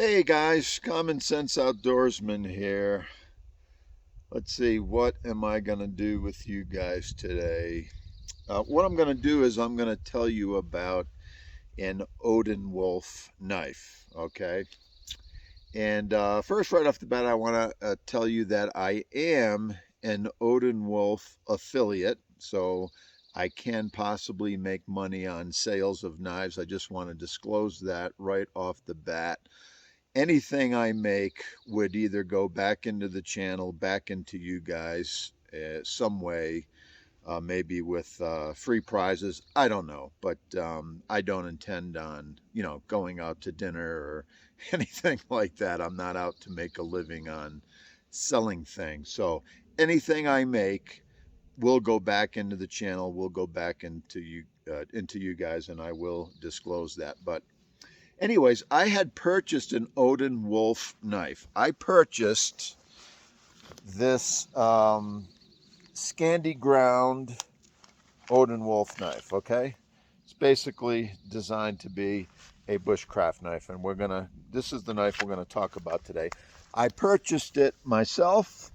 Hey guys, Common Sense Outdoorsman here. Let's see, what am I going to do with you guys today? What I'm going to do is I'm going to tell you about an Odenwolf knife, okay? And first, right off the bat, I want to tell you that I am an Odenwolf affiliate, so I can possibly make money on sales of knives. I just want to disclose that right off the bat. Anything I make would either go back into the channel, back into you guys some way, maybe with free prizes. I don't know, but I don't intend on, going out to dinner or anything like that. I'm not out to make a living on selling things. So anything I make will go back into the channel, will go back into you guys, and I will disclose that. But anyways, I had purchased an Odenwolf knife. I purchased this Scandi ground Odenwolf knife, okay? It's basically designed to be a bushcraft knife, and this is the knife we're gonna talk about today. I purchased it myself.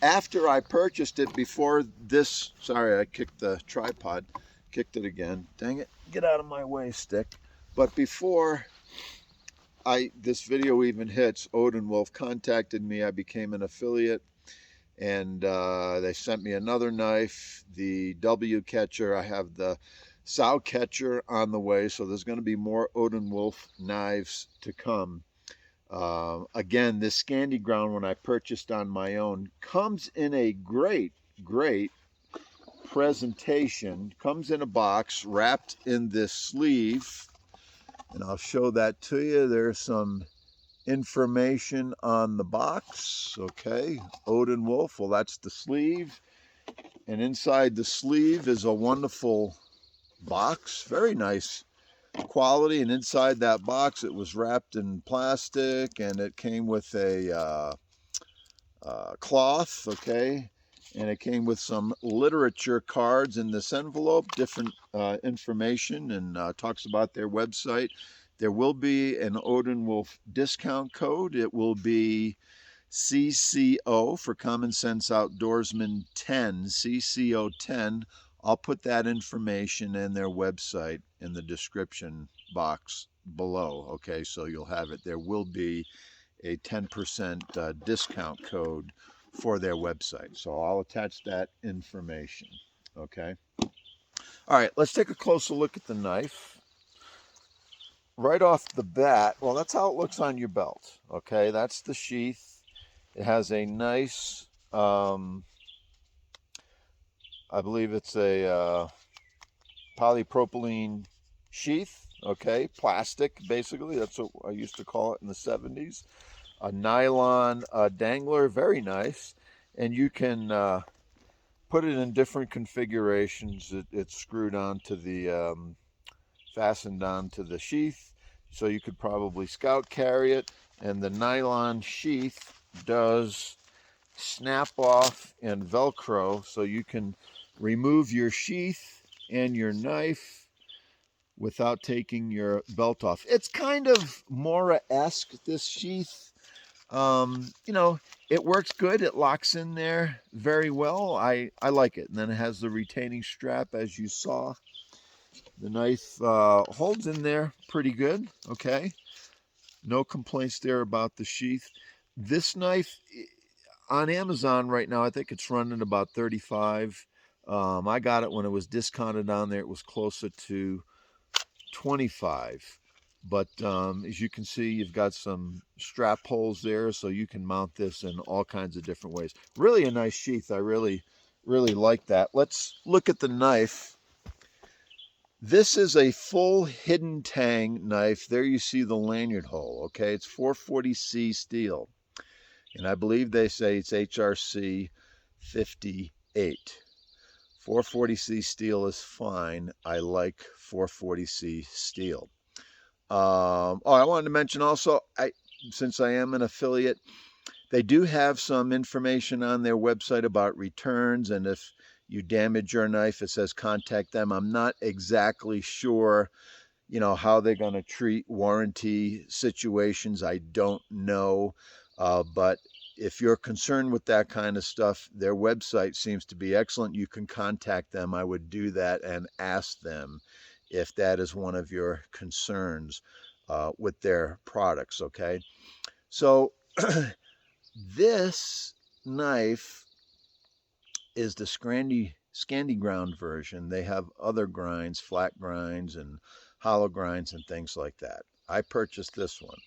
After I purchased it, before this, sorry, I kicked the tripod, kicked it again. Dang it, get out of my way, stick. But before this video even hits, Odenwolf contacted me. I became an affiliate, and they sent me another knife, the W catcher. I have the sow catcher on the way, so there's going to be more Odenwolf knives to come. Again, this Scandi ground, when I purchased on my own, comes in a great presentation. Comes in a box wrapped in this sleeve, and I'll show that to you. There's some information on the box. Okay, Odenwolf. Well, that's the sleeve, and inside the sleeve is a wonderful box, very nice quality. And inside that box, it was wrapped in plastic, and it came with a cloth. Okay, and it came with some literature cards in this envelope, different information, and talks about their website. There will be an Odenwolf discount code. It will be CCO for Common Sense Outdoorsman 10, CCO 10. I'll put that information in their website in the description box below. Okay, so you'll have it. There will be a 10% discount code for their website. So I'll attach that information. Okay. All right, let's take a closer look at the knife. Right off the bat, well, that's how it looks on your belt. Okay, that's the sheath. It has a nice, I believe it's a polypropylene sheath. Okay, plastic, basically. That's what I used to call it in the 70s. A nylon dangler, very nice. And you can put it in different configurations. It's screwed onto the, fastened onto the sheath, so you could probably scout carry it. And the nylon sheath does snap off and Velcro, so you can remove your sheath and your knife without taking your belt off. It's kind of Mora-esque, this sheath. It works good. It locks in there very well. I like it. And then it has the retaining strap, as you saw. The knife holds in there pretty good. Okay, no complaints there about the sheath. This knife on Amazon right now, I think it's running about $35. I got it when it was discounted on there. It was closer to $25. But as you can see, you've got some strap holes there, so you can mount this in all kinds of different ways. Really a nice sheath. I really like that. Let's look at the knife. This is a full hidden tang knife. There you see the lanyard hole. Okay, it's 440C steel, and I believe they say it's HRC 58. 440C steel is fine. I like 440C steel. I wanted to mention also, since I am an affiliate, they do have some information on their website about returns, and if you damage your knife, it says contact them. I'm not exactly sure You know, how they're going to treat warranty situations, I don't know. But if you're concerned with that kind of stuff, their website seems to be excellent. You can contact them. I would do that and ask them if that is one of your concerns with their products, okay? So this knife is the Scandi ground version. They have other grinds, flat grinds and hollow grinds and things like that. I purchased this one.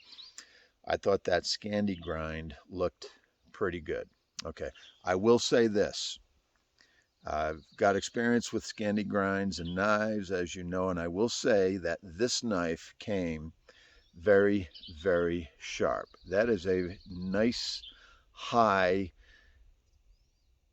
I thought that Scandi grind looked pretty good. Okay, I will say this. I've got experience with Scandi grinds and knives, as you know, and I will say that this knife came very, very sharp. That is a nice, high,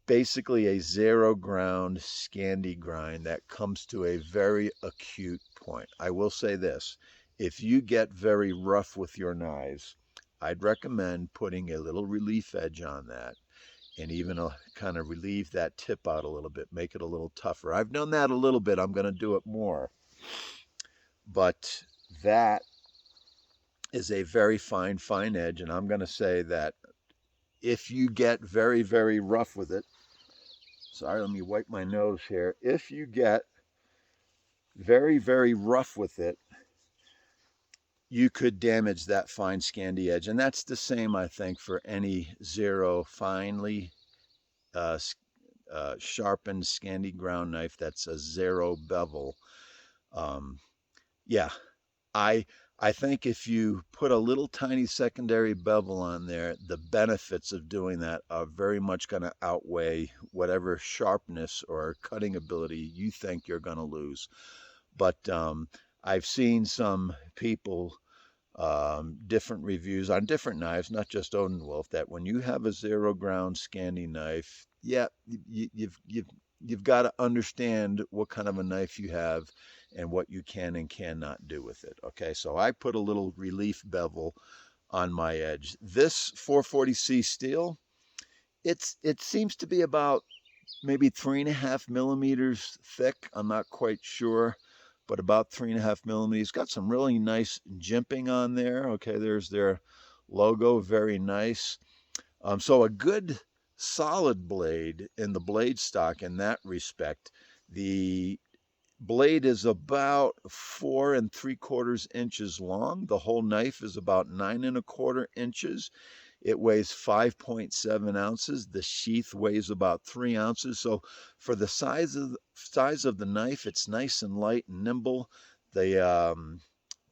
basically a zero ground Scandi grind that comes to a very acute point. I will say this, if you get very rough with your knives, I'd recommend putting a little relief edge on that and even kind of relieve that tip out a little bit, make it a little tougher. I've done that a little bit. I'm going to do it more. But that is a very fine, fine edge. And I'm going to say that if you get very, very rough with it, sorry, let me wipe my nose here. If you get very, very rough with it, you could damage that fine Scandi edge. And that's the same, I think, for any zero finely sharpened Scandi ground knife that's a zero bevel. Yeah, I think if you put a little tiny secondary bevel on there, the benefits of doing that are very much going to outweigh whatever sharpness or cutting ability you think you're going to lose. But I've seen some people, different reviews on different knives, not just Odenwolf, that when you have a zero ground Scandi knife, yeah, you've got to understand what kind of a knife you have and what you can and cannot do with it. Okay, so I put a little relief bevel on my edge. This 440C steel, it seems to be about maybe 3.5 millimeters thick. I'm not quite sure, but about 3.5 millimeters. Got some really nice jimping on there. Okay, there's their logo, very nice. So a good solid blade in the blade stock in that respect. The blade is about 4 3/4 inches long. The whole knife is about 9 1/4 inches. It weighs 5.7 ounces. The sheath weighs about 3 ounces. So for the size of the knife, it's nice and light and nimble. The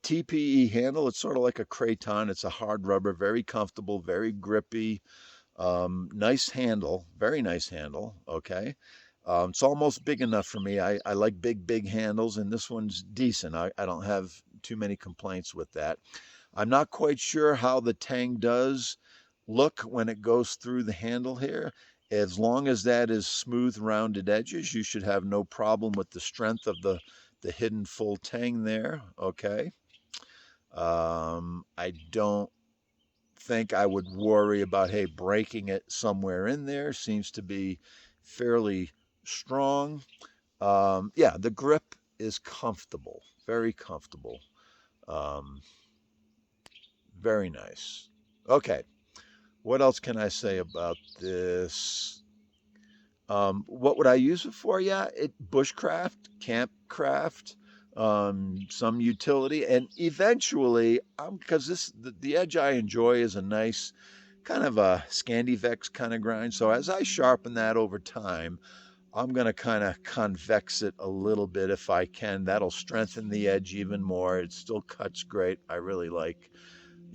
TPE handle, it's sort of like a craton. It's a hard rubber, very comfortable, very grippy. Nice handle, very nice handle. Okay. It's almost big enough for me. I like big handles, and this one's decent. I don't have too many complaints with that. I'm not quite sure how the tang does look when it goes through the handle here. As long as that is smooth, rounded edges, you should have no problem with the strength of the hidden full tang there. Okay. I don't think I would worry about, hey, breaking it somewhere in there. Seems to be fairly strong. Yeah, the grip is comfortable, very comfortable. Very nice. Okay, what else can I say about this? What would I use it for? Yeah, bushcraft, campcraft, some utility, and eventually, because the edge I enjoy is a nice kind of a Scandivex kind of grind. So as I sharpen that over time, I'm going to kind of convex it a little bit if I can. That'll strengthen the edge even more. It still cuts great. I really like,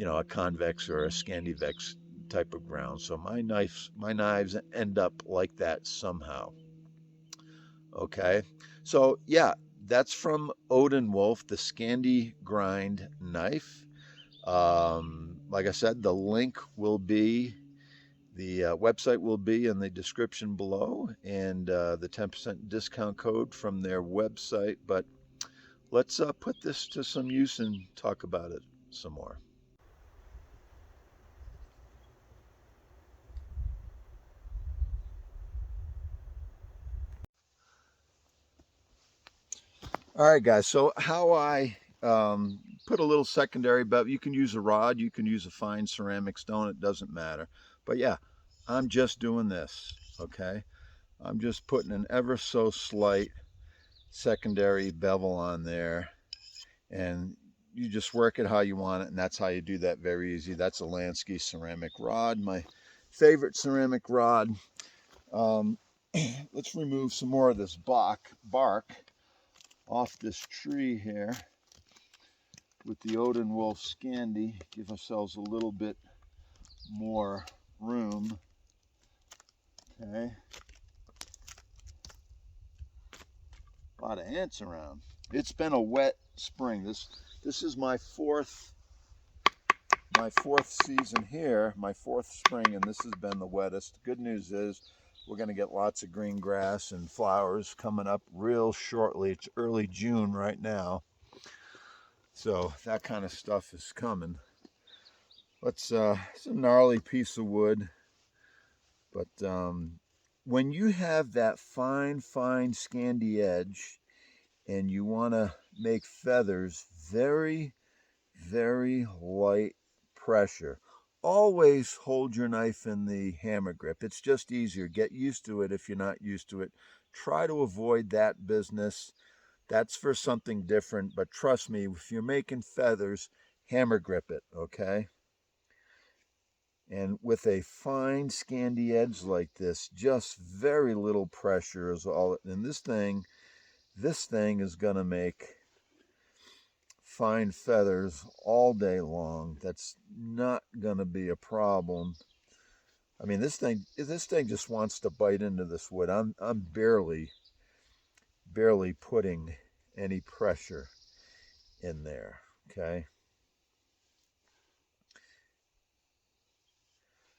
a convex or a Scandivex type of ground. So my knives end up like that somehow. Okay. So yeah, that's from Odenwolf, the Scandi grind knife. Like I said, the link will be, the website will be in the description below, and the 10% discount code from their website. But let's put this to some use and talk about it some more. All right, guys. So how I put a little secondary bevel. You can use a rod, you can use a fine ceramic stone, it doesn't matter. But yeah, I'm just doing this, okay? I'm just putting an ever so slight secondary bevel on there, and you just work it how you want it, and that's how you do that very easy. That's a Lansky ceramic rod, my favorite ceramic rod. Let's remove some more of this bark off this tree here with the Odenwolf Scandi. Give ourselves a little bit more room. Okay. A lot of ants around. It's been a wet spring. This is my fourth season here, my fourth spring, and this has been the wettest. Good news is we're going to get lots of green grass and flowers coming up real shortly. It's early June right now, so that kind of stuff is coming. It's a gnarly piece of wood, but when you have that fine Scandi edge and you want to make feathers, very light pressure, always hold your knife in the hammer grip. It's just easier. Get used to it if you're not used to it. Try to avoid that business. That's for something different, but trust me, if you're making feathers, hammer grip it, okay? And with a fine Scandi edge like this, just very little pressure is all. And this thing is going to make fine feathers all day long. That's not going to be a problem. I mean, this thing just wants to bite into this wood. I'm barely putting any pressure in there, okay?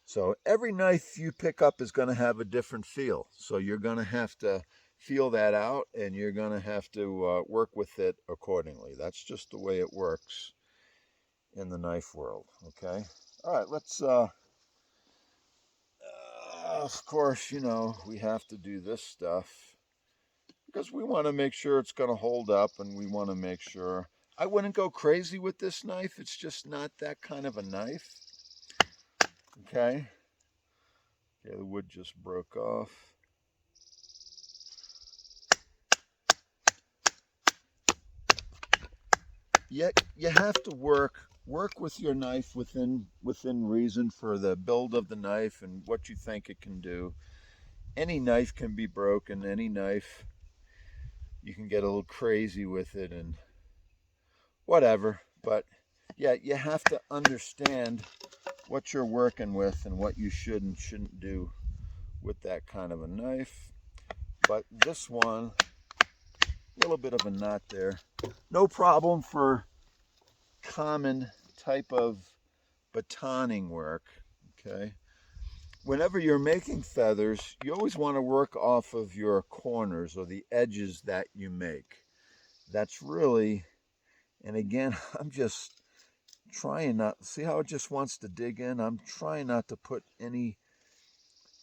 So every knife you pick up is going to have a different feel. So you're going to have to feel that out, and you're going to have to work with it accordingly. That's just the way it works in the knife world, okay? All right, let's, of course, you know, we have to do this stuff because we want to make sure it's going to hold up, and we want to make sure. I wouldn't go crazy with this knife. It's just not that kind of a knife, okay? Okay, the wood just broke off. Yet you have to work with your knife within reason for the build of the knife and what you think it can do. Any knife can be broken. Any knife, you can get a little crazy with it and whatever. But yeah, you have to understand what you're working with and what you should and shouldn't do with that kind of a knife. But this one, a little bit of a knot there. No problem for common type of batoning work, okay? Whenever you're making feathers, you always want to work off of your corners or the edges that you make. That's really, and again, I'm just trying not, see how it just wants to dig in? I'm trying not to put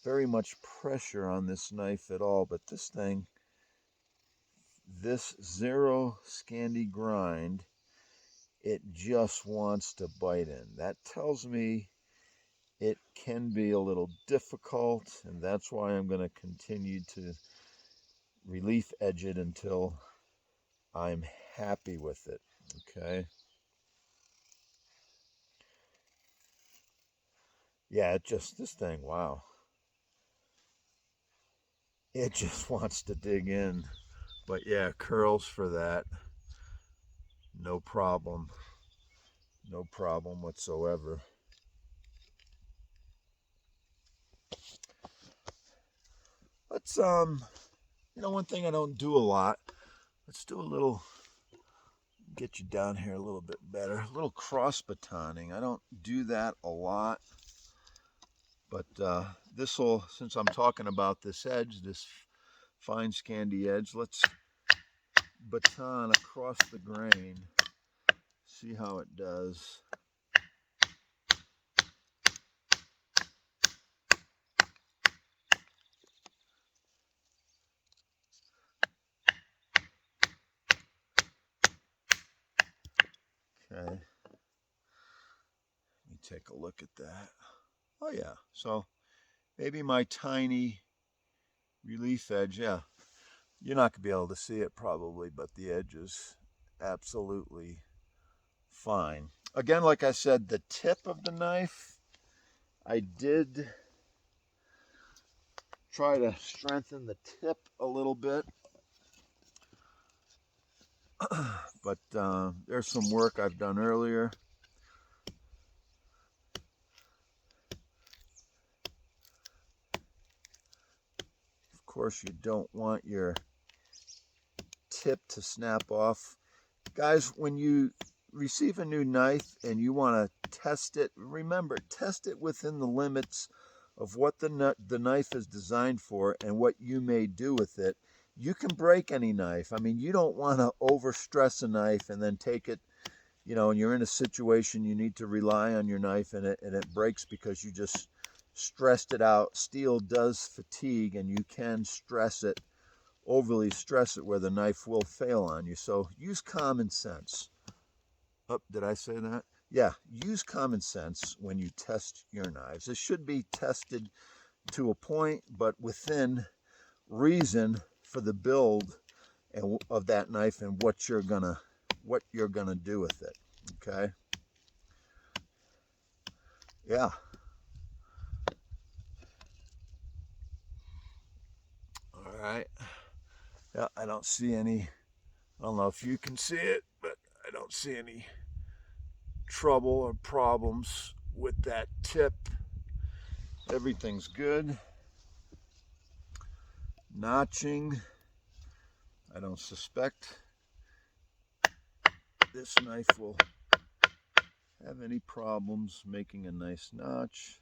very much pressure on this knife at all, but this thing, this zero Scandi grind, it just wants to bite in. That tells me it can be a little difficult, and that's why I'm going to continue to relief edge it until I'm happy with it, okay? Yeah, this thing, wow. It just wants to dig in. But yeah, curls for that. No problem. No problem whatsoever. Let's, you know, one thing I don't do a lot, let's do a little, get you down here a little bit better, a little cross batoning. I don't do that a lot, but this will, since I'm talking about this edge, this fine Scandi edge, let's baton across the grain, see how it does. take a look at that. Oh yeah, so maybe my tiny relief edge, yeah. You're not gonna be able to see it probably, but the edge is absolutely fine. Again, like I said, the tip of the knife, I did try to strengthen the tip a little bit. But there's some work I've done earlier. Of course, you don't want your tip to snap off. Guys, when you receive a new knife and you want to test it, remember, test it within the limits of what the knife is designed for and what you may do with it. You can break any knife. I mean, you don't want to overstress a knife and then take it, you know, and you're in a situation you need to rely on your knife and it breaks because you just stressed it out. Steel does fatigue, and you can stress it, overly stress it, where the knife will fail on you. So use common sense. Oh, did I say that? Yeah, use common sense when you test your knives. It should be tested to a point, but within reason for the build of that knife and what you're gonna do with it. Okay. Yeah. All right. Yeah, I don't see any. I don't know if you can see it, but I don't see any trouble or problems with that tip. Everything's good. Notching, I don't suspect this knife will have any problems making a nice notch.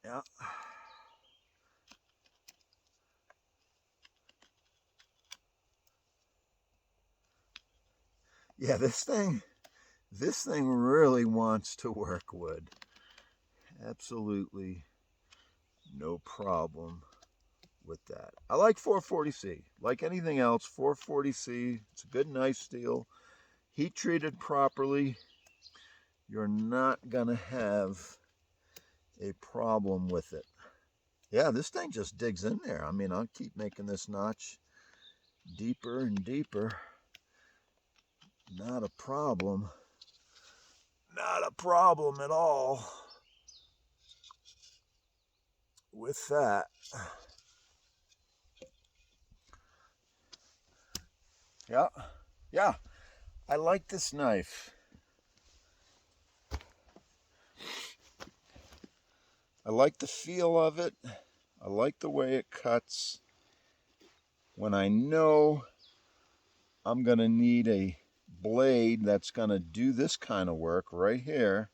Yeah. Yeah, this thing really wants to work wood. Absolutely no problem with that. I like 440C. Like anything else, 440C, it's a good knife steel. Heat treated properly, you're not gonna have a problem with it. Yeah, this thing just digs in there. I mean, I'll keep making this notch deeper and deeper. Not a problem. Not a problem at all with that. Yeah, yeah, I like this knife. I like the feel of it. I like the way it cuts. When I know I'm gonna need a blade that's gonna do this kind of work right here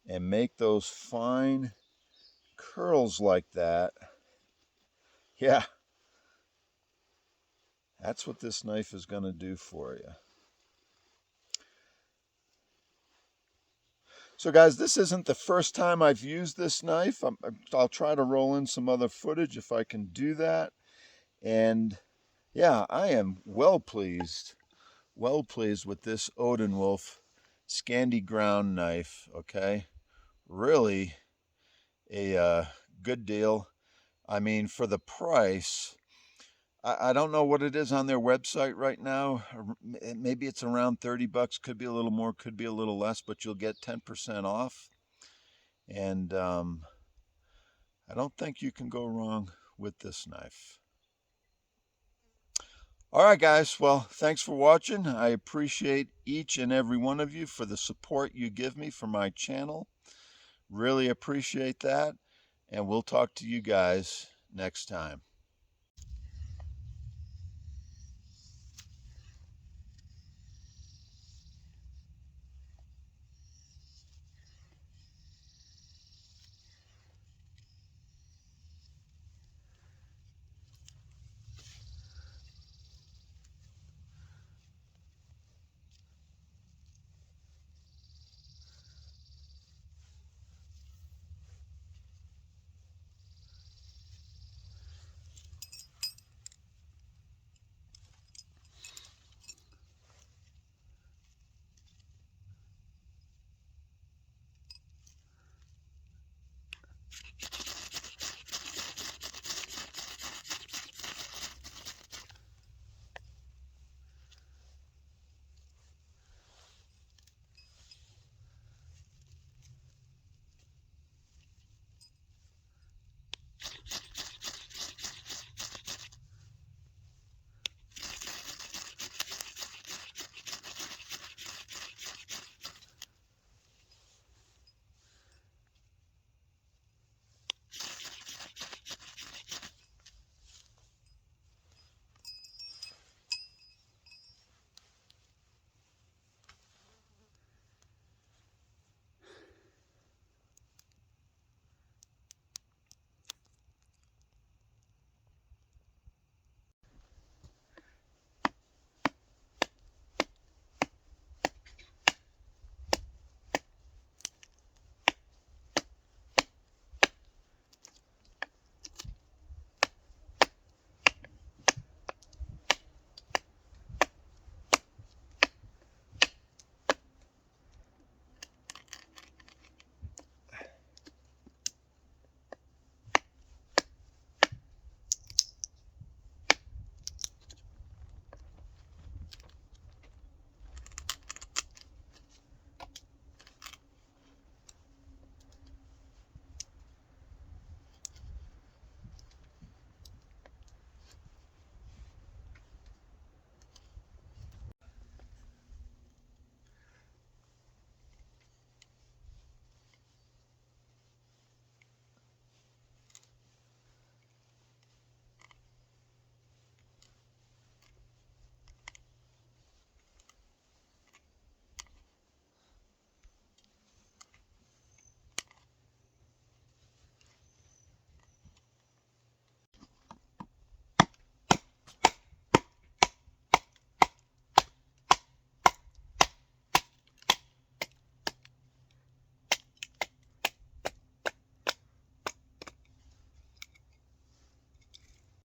and make those fine curls like that, yeah, that's what this knife is gonna do for you. So guys, this isn't the first time I've used this knife. I'll try to roll in some other footage if I can do that. And yeah, I am well pleased with this Odenwolf Scandi ground knife, okay? Really a good deal. I mean, for the price, I don't know what it is on their website right now. Maybe it's around 30 bucks, could be a little more, could be a little less, but you'll get 10% off. And I don't think you can go wrong with this knife. All right, guys. Well, thanks for watching. I appreciate each and every one of you for the support you give me for my channel. Really appreciate that. And we'll talk to you guys next time.